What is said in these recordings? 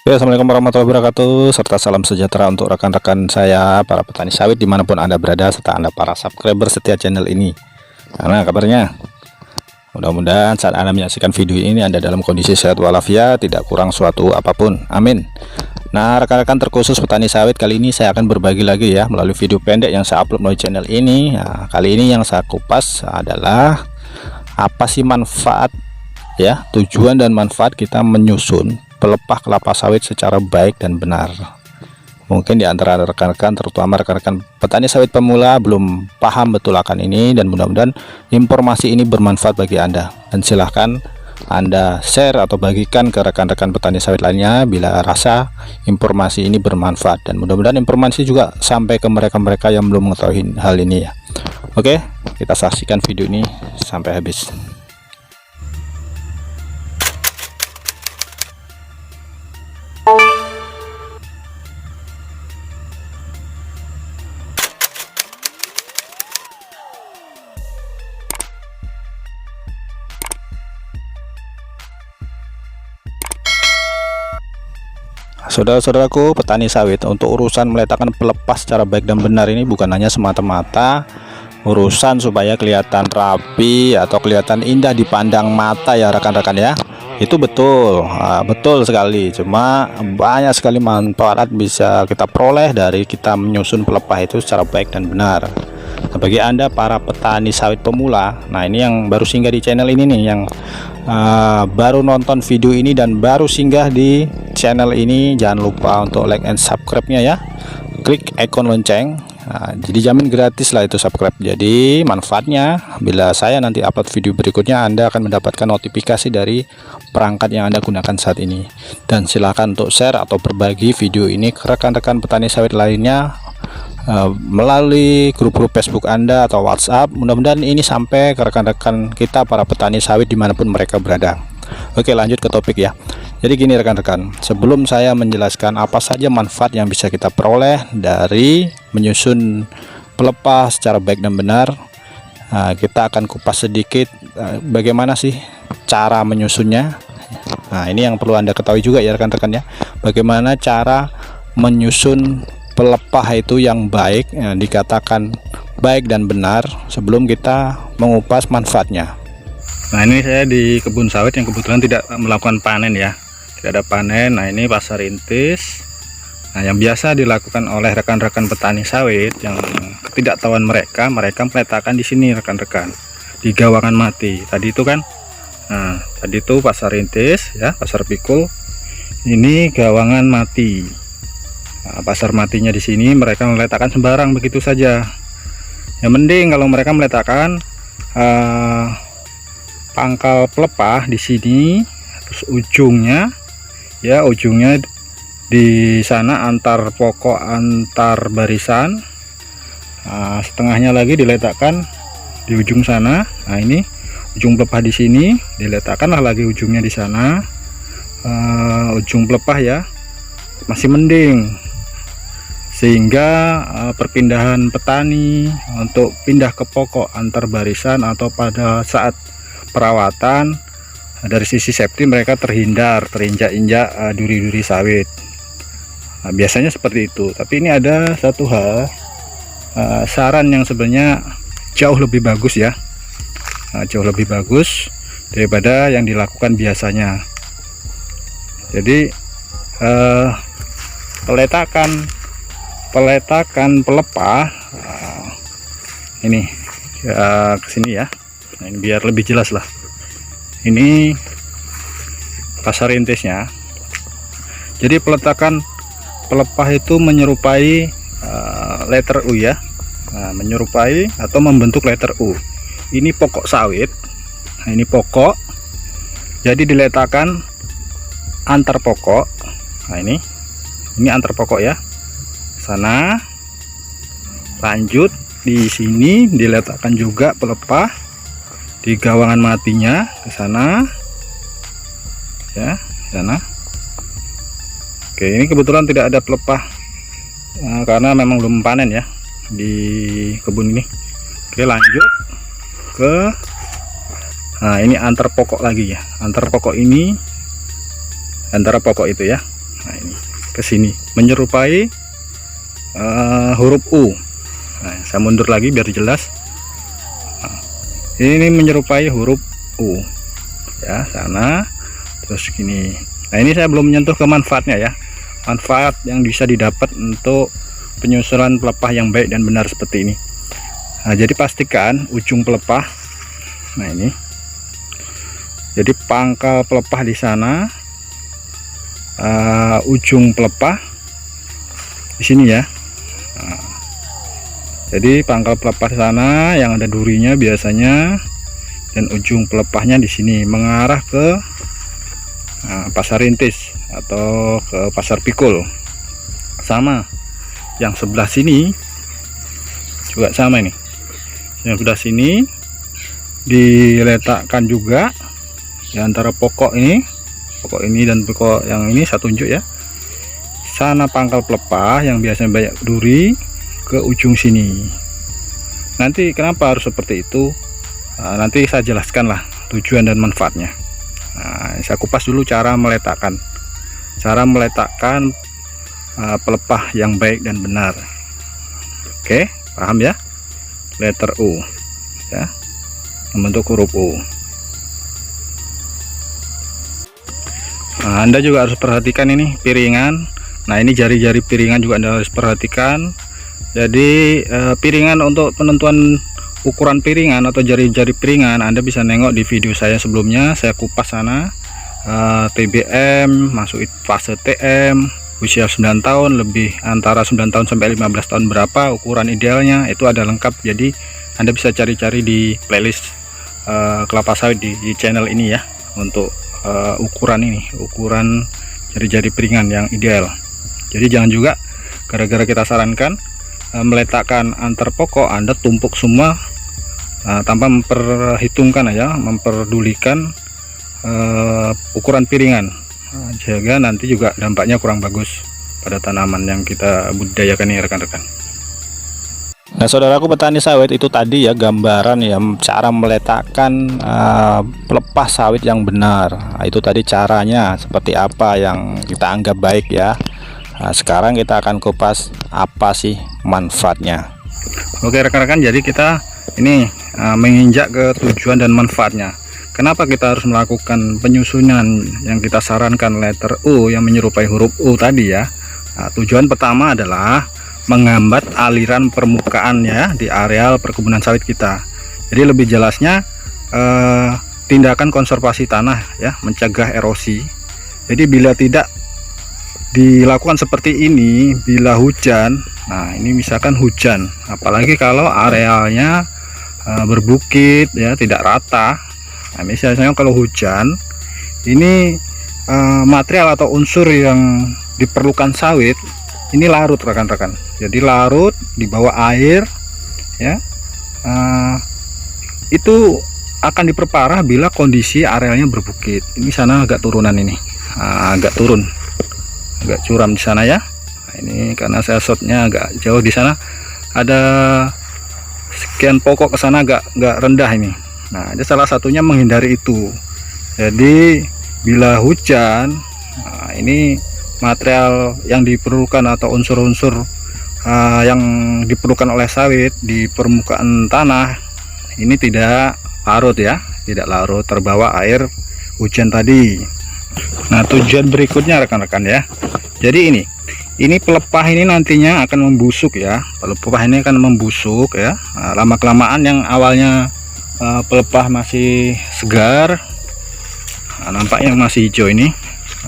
Ya, Assalamualaikum warahmatullahi wabarakatuh, serta salam sejahtera untuk rekan-rekan saya, para petani sawit dimanapun Anda berada, serta Anda para subscriber setia channel ini. Karena kabarnya, mudah-mudahan saat Anda menyaksikan video ini Anda dalam kondisi sehat walafiat, tidak kurang suatu apapun. Amin. Nah, rekan-rekan terkhusus petani sawit, kali ini saya akan berbagi lagi ya melalui video pendek yang saya upload melalui channel ini. Nah, kali ini yang saya kupas adalah apa sih manfaat ya, tujuan dan manfaat kita menyusun pelepah kelapa sawit secara baik dan benar. Mungkin di antara rekan-rekan, terutama rekan-rekan petani sawit pemula, belum paham betul akan ini, dan mudah-mudahan informasi ini bermanfaat bagi Anda. Dan silahkan Anda share atau bagikan ke rekan-rekan petani sawit lainnya bila rasa informasi ini bermanfaat, dan mudah-mudahan informasi juga sampai ke mereka-mereka yang belum mengetahui hal ini ya. Oke, kita saksikan video ini sampai habis. Saudara-saudaraku petani sawit, untuk urusan meletakkan pelepah secara baik dan benar ini bukan hanya semata-mata urusan supaya kelihatan rapi atau kelihatan indah dipandang mata ya rekan-rekan ya. Itu betul, betul sekali. Cuma banyak sekali manfaat bisa kita peroleh dari kita menyusun pelepah itu secara baik dan benar. Nah, bagi Anda para petani sawit pemula, nah ini yang baru singgah di channel ini nih, yang baru nonton video ini dan baru singgah di channel ini, jangan lupa untuk like and subscribe-nya ya. Klik ikon lonceng. Nah, jadi jamin gratis lah itu subscribe. Jadi manfaatnya, bila saya nanti upload video berikutnya, Anda akan mendapatkan notifikasi dari perangkat yang Anda gunakan saat ini. Dan silakan untuk share atau berbagi video ini ke rekan-rekan petani sawit lainnya melalui grup-grup Facebook Anda atau WhatsApp. Mudah-mudahan ini sampai ke rekan-rekan kita para petani sawit dimanapun mereka berada. Oke, lanjut ke topik ya. Jadi gini rekan-rekan, sebelum saya menjelaskan apa saja manfaat yang bisa kita peroleh dari menyusun pelepah secara baik dan benar, kita akan kupas sedikit bagaimana sih cara menyusunnya. Nah, ini yang perlu Anda ketahui juga ya rekan-rekan ya, bagaimana cara menyusun pelepah itu yang baik, dikatakan baik dan benar sebelum kita mengupas manfaatnya. Nah, ini saya di kebun sawit yang kebetulan tidak melakukan panen ya, tidak ada panen. Nah, ini pasar rintis. Nah, yang biasa dilakukan oleh rekan-rekan petani sawit yang ketidaktahuan mereka meletakkan di sini rekan-rekan, di gawangan mati tadi itu kan. Nah, tadi itu pasar rintis ya, pasar pikul, ini gawangan mati. Nah, pasar matinya di sini mereka meletakkan sembarang begitu saja. Yang mending kalau mereka meletakkan pangkal pelepah di sini, terus ujungnya di sana antar pokok antar barisan, setengahnya lagi diletakkan di ujung sana. Nah, ini ujung pelepah di sini, diletakkanlah lagi ujungnya di sana. Ujung pelepah ya masih mending, sehingga perpindahan petani untuk pindah ke pokok antar barisan atau pada saat perawatan dari sisi safety mereka terhindar terinjak-injak duri-duri sawit. Nah, biasanya seperti itu. Tapi ini ada satu hal, saran yang sebenarnya jauh lebih bagus ya, jauh lebih bagus daripada yang dilakukan biasanya. Jadi peletakan pelepah ini ke sini ya. Nah, ini biar lebih jelas lah. Ini pasar rintisnya. Jadi peletakan pelepah itu menyerupai letter U ya. Nah, menyerupai atau membentuk letter U. Ini pokok sawit. Nah, ini pokok. Jadi diletakkan antar pokok. Nah, ini antar pokok ya. Sana. Lanjut di sini diletakkan juga pelepah di gawangan matinya ke sana ya, sana. Oke, ini kebetulan tidak ada pelepah karena memang belum panen ya di kebun ini. Oke, lanjut ke Nah, ini antar pokok lagi ya, antar pokok ini, antara pokok itu ya. Nah, ini ke sini menyerupai huruf U. Nah, saya mundur lagi biar jelas. Nah, ini menyerupai huruf U ya, sana terus gini. Nah, ini saya belum menyentuh ke manfaatnya ya, manfaat yang bisa didapat untuk penyusunan pelepah yang baik dan benar seperti ini. Nah, jadi pastikan ujung pelepah, nah ini, jadi pangkal pelepah di sana, ujung pelepah di sini ya. Nah, jadi pangkal pelepah di sana yang ada durinya biasanya, dan ujung pelepahnya di sini mengarah ke pasar rintis atau ke pasar pikul. Sama yang sebelah sini juga sama, ini yang sebelah sini diletakkan juga di antara pokok ini dan pokok yang ini, saya tunjuk ya, sana pangkal pelepah yang biasanya banyak duri ke ujung sini. Nanti kenapa harus seperti itu, nanti saya jelaskan lah tujuan dan manfaatnya. Nah, saya kupas dulu cara meletakkan pelepah yang baik dan benar. Oke, paham ya? Letter U ya, membentuk huruf U. Nah, Anda juga harus perhatikan ini piringan. Nah, ini jari-jari piringan juga Anda harus perhatikan. Jadi piringan untuk penentuan ukuran piringan atau jari-jari piringan Anda bisa nengok di video saya sebelumnya. Saya kupas sana TBM, masuk fase TM, usia 9 tahun lebih, antara 9 tahun sampai 15 tahun berapa ukuran idealnya, itu ada lengkap. Jadi Anda bisa cari-cari di playlist kelapa sawit di channel ini ya, untuk ukuran ini, ukuran jari-jari piringan yang ideal. Jadi jangan juga gara-gara kita sarankan meletakkan antar pokok Anda tumpuk semua tanpa memperhitungkan aja, memperdulikan ukuran piringan, jaga nanti juga dampaknya kurang bagus pada tanaman yang kita budidayakan ini rekan-rekan. Nah, saudaraku petani sawit, itu tadi ya gambaran ya cara meletakkan pelepah sawit yang benar. Nah, itu tadi caranya seperti apa yang kita anggap baik ya. Nah, sekarang kita akan kupas apa sih manfaatnya. Oke rekan-rekan, jadi kita ini menginjak ke tujuan dan manfaatnya. Kenapa kita harus melakukan penyusunan yang kita sarankan letter U yang menyerupai huruf U tadi ya. Nah, tujuan pertama adalah menghambat aliran permukaan ya di areal perkebunan sawit kita. Jadi lebih jelasnya tindakan konservasi tanah ya, mencegah erosi. Jadi bila tidak dilakukan seperti ini, bila hujan, nah ini misalkan hujan, apalagi kalau arealnya berbukit ya, tidak rata. Nah, misalnya kalau hujan ini material atau unsur yang diperlukan sawit ini larut rekan-rekan. Jadi larut di bawah air ya, itu akan diperparah bila kondisi arealnya berbukit. Ini sana agak turunan ini, agak turun, agak curam di sana ya. Nah, ini karena saya shotnya agak jauh, di sana ada sekian pokok, ke sana agak rendah ini. Nah, ada salah satunya menghindari itu. Jadi bila hujan, nah, ini material yang diperlukan atau unsur-unsur yang diperlukan oleh sawit di permukaan tanah ini tidak larut ya, tidak larut terbawa air hujan tadi. Nah, tujuan berikutnya rekan-rekan ya. Jadi ini pelepah ini nantinya akan membusuk ya. Pelepah ini akan membusuk ya. Nah, lama-kelamaan yang awalnya pelepah masih segar, nah, nampaknya masih hijau ini.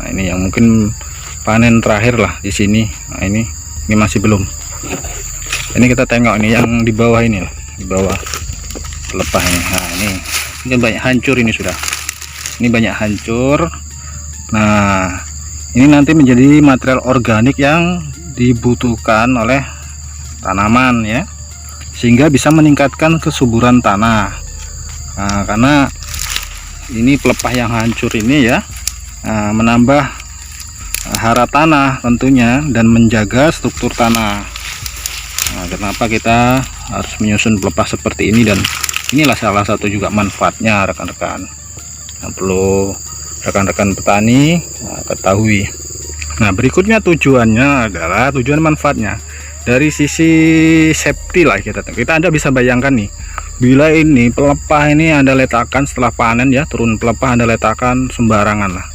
Nah, ini yang mungkin panen terakhir lah di sini. Nah, ini masih belum. Ini kita tengok ini yang di bawah ini lah, di bawah pelepah ini. Nah, ini banyak hancur, ini sudah. Ini banyak hancur. Nah, ini nanti menjadi material organik yang dibutuhkan oleh tanaman ya, sehingga bisa meningkatkan kesuburan tanah. Nah, karena ini pelepah yang hancur ini ya, menambah hara tanah tentunya dan menjaga struktur tanah. Nah, kenapa kita harus menyusun pelepah seperti ini, dan inilah salah satu juga manfaatnya rekan-rekan yang perlu rekan-rekan petani ketahui. Nah, berikutnya tujuannya adalah tujuan manfaatnya dari sisi safety lah. Kita Anda bisa bayangkan nih, bila ini pelepah ini Anda letakkan setelah panen ya, turun pelepah Anda letakkan sembarangan lah,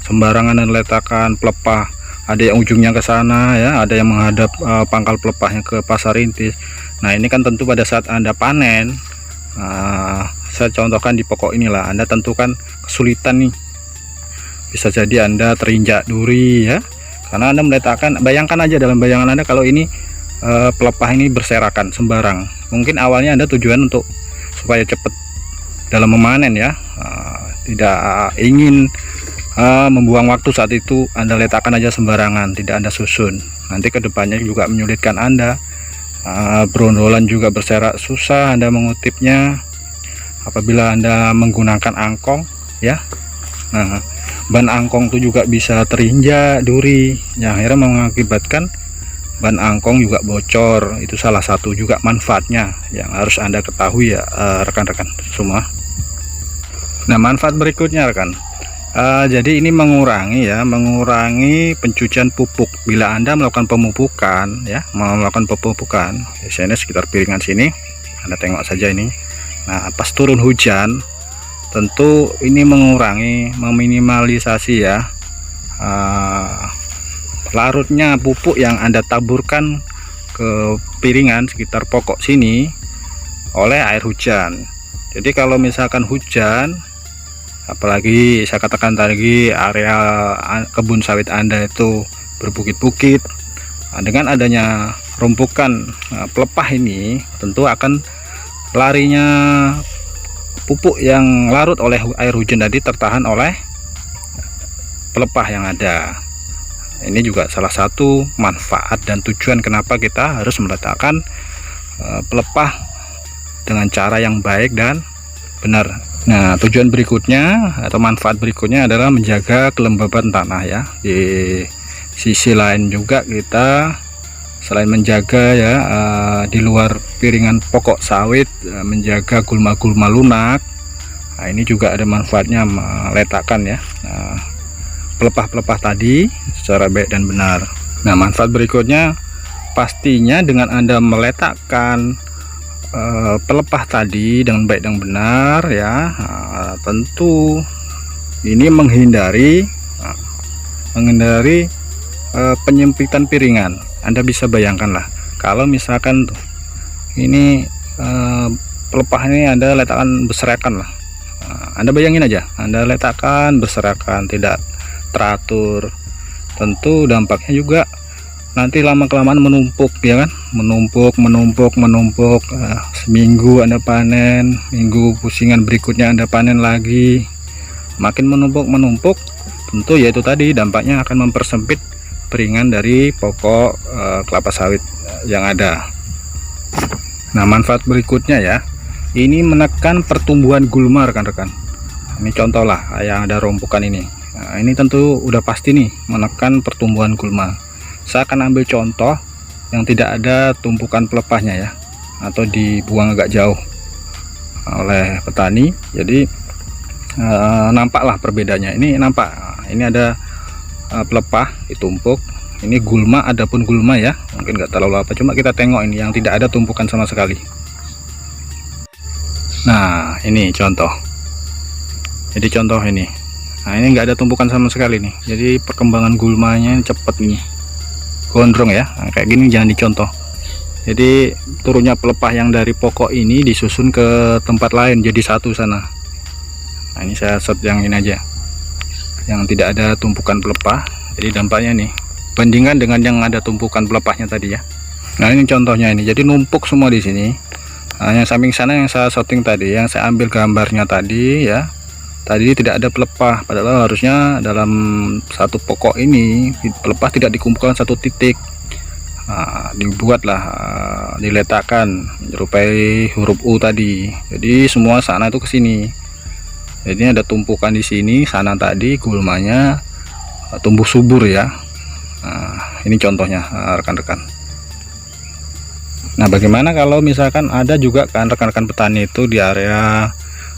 sembarangan Anda letakkan pelepah, ada yang ujungnya ke sana ya, ada yang menghadap pangkal pelepahnya ke pasar rintis. Nah, ini kan tentu pada saat Anda panen, saya contohkan di pokok inilah, Anda tentukan kesulitan nih, bisa jadi Anda terinjak duri ya, karena Anda meletakkan, bayangkan aja dalam bayangan Anda kalau ini pelepah ini berserakan sembarang. Mungkin awalnya Anda tujuan untuk supaya cepat dalam memanen ya, tidak ingin membuang waktu saat itu, Anda letakkan aja sembarangan, tidak Anda susun. Nanti kedepannya juga menyulitkan Anda, berondolan juga berserak, susah Anda mengutipnya apabila Anda menggunakan angkong ya. Nah, ban angkong itu juga bisa terinjak duri yang akhirnya mengakibatkan ban angkong juga bocor. Itu salah satu juga manfaatnya yang harus Anda ketahui ya, rekan-rekan semua. Nah, manfaat berikutnya rekan, jadi ini mengurangi pencucian pupuk. Bila Anda melakukan pemupukan ya, melakukan pemupukan biasanya sekitar piringan sini, Anda tengok saja ini. Nah, pas turun hujan tentu ini mengurangi, meminimalisasi ya larutnya pupuk yang Anda taburkan ke piringan sekitar pokok sini oleh air hujan. Jadi kalau misalkan hujan, apalagi saya katakan tadi area kebun sawit Anda itu berbukit-bukit, dengan adanya rumpukan pelepah ini tentu akan larinya pupuk yang larut oleh air hujan tadi tertahan oleh pelepah yang ada. Ini juga salah satu manfaat dan tujuan kenapa kita harus meletakkan pelepah dengan cara yang baik dan benar. Nah, tujuan berikutnya atau manfaat berikutnya adalah menjaga kelembaban tanah ya. Di sisi lain juga kita selain menjaga ya di luar piringan pokok sawit, menjaga gulma-gulma lunak. Nah, ini juga ada manfaatnya meletakkan ya pelepah-pelepah tadi secara baik dan benar. Nah, manfaat berikutnya pastinya dengan Anda meletakkan pelepah tadi dengan baik dan benar ya, tentu ini menghindari penyempitan piringan. Anda bisa bayangkanlah kalau misalkan tuh ini pelepah ini Anda letakkan berserakan lah, Anda bayangin aja Anda letakkan berserakan, tidak teratur, tentu dampaknya juga nanti lama-kelamaan menumpuk ya kan, menumpuk. Seminggu Anda panen, minggu pusingan berikutnya Anda panen lagi, makin menumpuk, tentu yaitu tadi dampaknya akan mempersempit piringan dari pokok kelapa sawit yang ada. Nah, manfaat berikutnya ya, ini menekan pertumbuhan gulma rekan-rekan. Ini contoh lah yang ada rumpukan ini. Nah, ini tentu udah pasti nih menekan pertumbuhan gulma. Saya akan ambil contoh yang tidak ada tumpukan pelepahnya ya, atau dibuang agak jauh oleh petani. Jadi nampaklah perbedaannya. Ini nampak, ini ada pelepah ditumpuk, ini gulma, adapun gulma ya mungkin nggak terlalu apa, cuma kita tengok ini yang tidak ada tumpukan sama sekali. Nah, ini contoh, jadi contoh ini, nah ini nggak ada tumpukan sama sekali nih, jadi perkembangan gulmanya cepet nih, gondrong ya. Nah, kayak gini jangan dicontoh. Jadi turunnya pelepah yang dari pokok ini disusun ke tempat lain jadi satu sana. Nah, ini saya set yang ini aja, yang tidak ada tumpukan pelepah. Jadi dampaknya nih, bandingkan dengan yang ada tumpukan pelepahnya tadi ya. Nah, ini contohnya ini, jadi numpuk semua di sini. Nah, yang samping sana yang saya shooting tadi, yang saya ambil gambarnya tadi ya, tadi tidak ada pelepah, padahal harusnya dalam satu pokok ini pelepah tidak dikumpulkan satu titik. Nah, dibuatlah, diletakkan menyerupai huruf U tadi, jadi semua sana itu ke sini. Jadi ada tumpukan di sini, sana tadi gulmanya tumbuh subur ya. Nah, ini contohnya rekan-rekan. Nah, bagaimana kalau misalkan ada juga kan rekan-rekan petani itu di area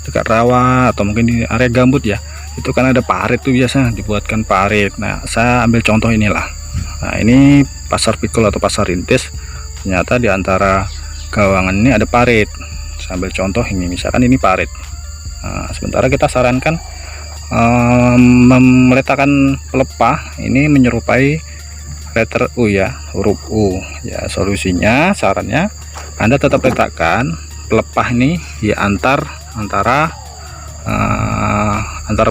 dekat rawa atau mungkin di area gambut ya, itu kan ada parit tuh, biasa dibuatkan parit. Nah, saya ambil contoh inilah. Nah, ini pasar pikul atau pasar rintis, ternyata di antara gawangan ini ada parit. Saya ambil contoh ini, misalkan ini parit. Nah, sementara kita sarankan meletakkan pelepah ini menyerupai letter U ya, huruf U ya. Solusinya, sarannya Anda tetap letakkan pelepah ini di antara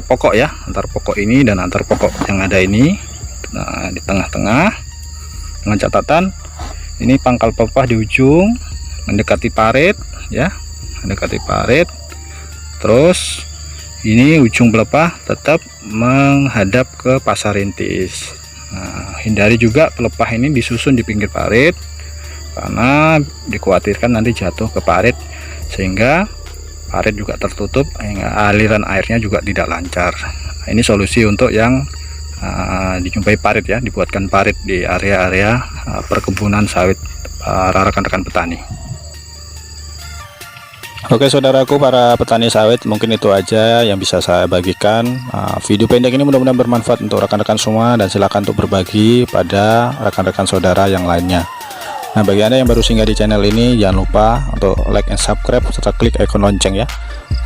pokok ya, antar pokok ini dan antar pokok yang ada ini. Nah, di tengah-tengah, dengan catatan ini pangkal pelepah di ujung mendekati parit ya, mendekati parit. Terus ini ujung pelepah tetap menghadap ke pasar rintis. Nah, hindari juga pelepah ini disusun di pinggir parit, karena dikhawatirkan nanti jatuh ke parit sehingga parit juga tertutup, aliran airnya juga tidak lancar. Nah, ini solusi untuk yang dijumpai parit ya, dibuatkan parit di area-area perkebunan sawit rekan-rekan petani. Oke saudaraku para petani sawit, mungkin itu aja yang bisa saya bagikan. Video pendek ini mudah-mudahan bermanfaat untuk rekan-rekan semua, dan silakan untuk berbagi pada rekan-rekan saudara yang lainnya. Nah, bagi Anda yang baru singgah di channel ini, jangan lupa untuk like and subscribe serta klik ikon lonceng ya,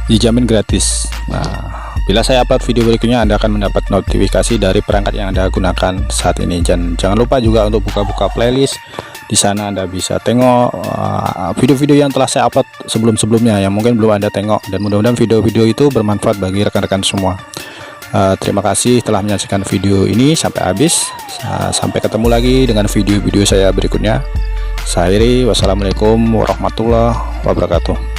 dijamin gratis. Nah, bila saya upload video berikutnya, Anda akan mendapat notifikasi dari perangkat yang Anda gunakan saat ini. Dan jangan lupa juga untuk buka-buka playlist. Di sana Anda bisa tengok video-video yang telah saya upload sebelum-sebelumnya yang mungkin belum Anda tengok, dan mudah-mudahan video-video itu bermanfaat bagi rekan-rekan semua. Terima kasih telah menyaksikan video ini sampai habis. Sampai ketemu lagi dengan video-video saya berikutnya. Saya akhiri, wassalamualaikum warahmatullahi wabarakatuh.